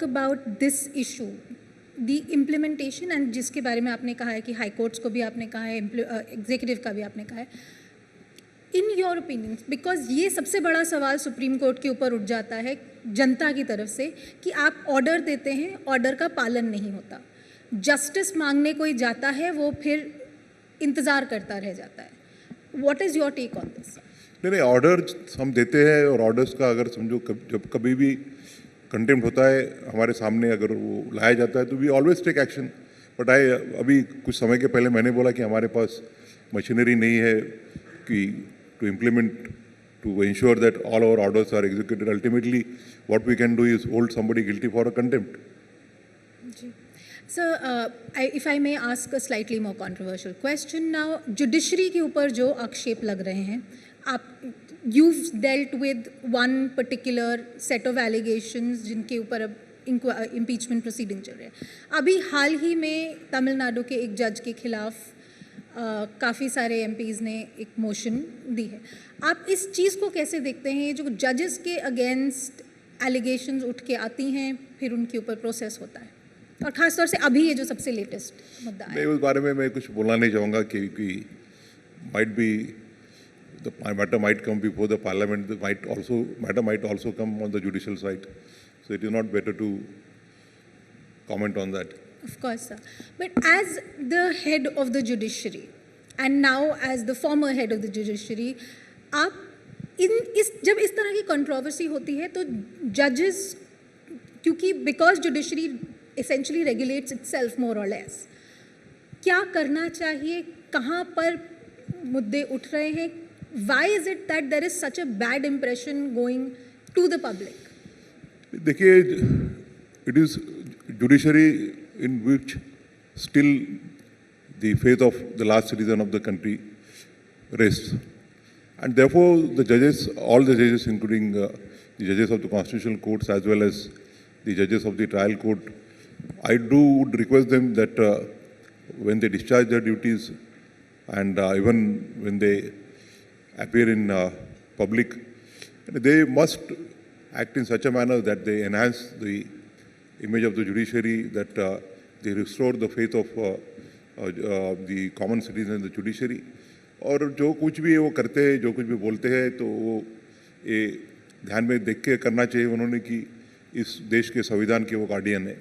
talk about this issue, the implementation, and जिसके बारे में आपने कहा है कि हाई कोर्ट्स को भी आपने कहा है, एग्जीक्यूटिव का भी आपने कहा है, इन योर ओपिनियन, बिकॉज ये सबसे बड़ा सवाल सुप्रीम कोर्ट के ऊपर उठ जाता है जनता की तरफ से कि आप ऑर्डर देते हैं, ऑर्डर का पालन नहीं होता, जस्टिस मांगने कोई जाता है वो फिर इंतज़ार करता रह जाता है. What is your take on this? नहीं, ऑर्डर हम देते हैं, और ऑर्डर्स का अगर समझो जब कभी भी कंटेम्प्ट होता है हमारे सामने, अगर वो लाया जाता है तो we always take action. But अभी कुछ समय के पहले मैंने बोला कि हमारे पास मशीनरी नहीं है कि to implement, to ensure that all our orders are executed. Ultimately, what we can do is hold somebody guilty for a contempt. Sir, if I may ask a slightly more controversial question now, judiciary के ऊपर जो आक्षेप लग रहे हैं, you've dealt with one particular set of allegations जिनके ऊपर अब impeachment proceeding चल रहे हैं. अभी हाल ही में तमिलनाडु के एक जज के खिलाफ काफ़ी सारे एमपीज़ ने एक मोशन दी है. आप इस चीज़ को कैसे देखते हैं, जो जजेस के अगेंस्ट एलिगेशंस उठ के आती हैं फिर उनके ऊपर प्रोसेस होता है, और ख़ासतौर से अभी ये जो सबसे लेटेस्ट मुद्दा है? मैं उस बारे में कुछ बोलना नहीं चाहूँगा क्योंकि might be the matter might come before the parliament, the matter might also come on the judicial side, so it is not better to comment on that. Of course, sir. But as the head of the judiciary and now as the former head of the judiciary, आप जब इस तरह की controversy होती है तो जजेस, क्योंकि because judiciary essentially regulates itself more or less, क्या करना चाहिए, कहाँ पर मुद्दे उठ रहे हैं? Why is it that there is such a bad impression going to the public? देखिए, it is judiciary in which still the faith of the last citizen of the country rests, and therefore the judges, all the judges, including the judges of the constitutional courts as well as the judges of the trial court, I would request them that when they discharge their duties and even when they appear in public, they must act in such a manner that they enhance the image of the judiciary, that they restore the faith of the common citizen in the judiciary. और जो कुछ भी वो करते हैं, जो कुछ भी बोलते हैं, तो वो ये ध्यान में देख के करना चाहिए उन्होंने कि इस देश के संविधान के वो गार्डियन है.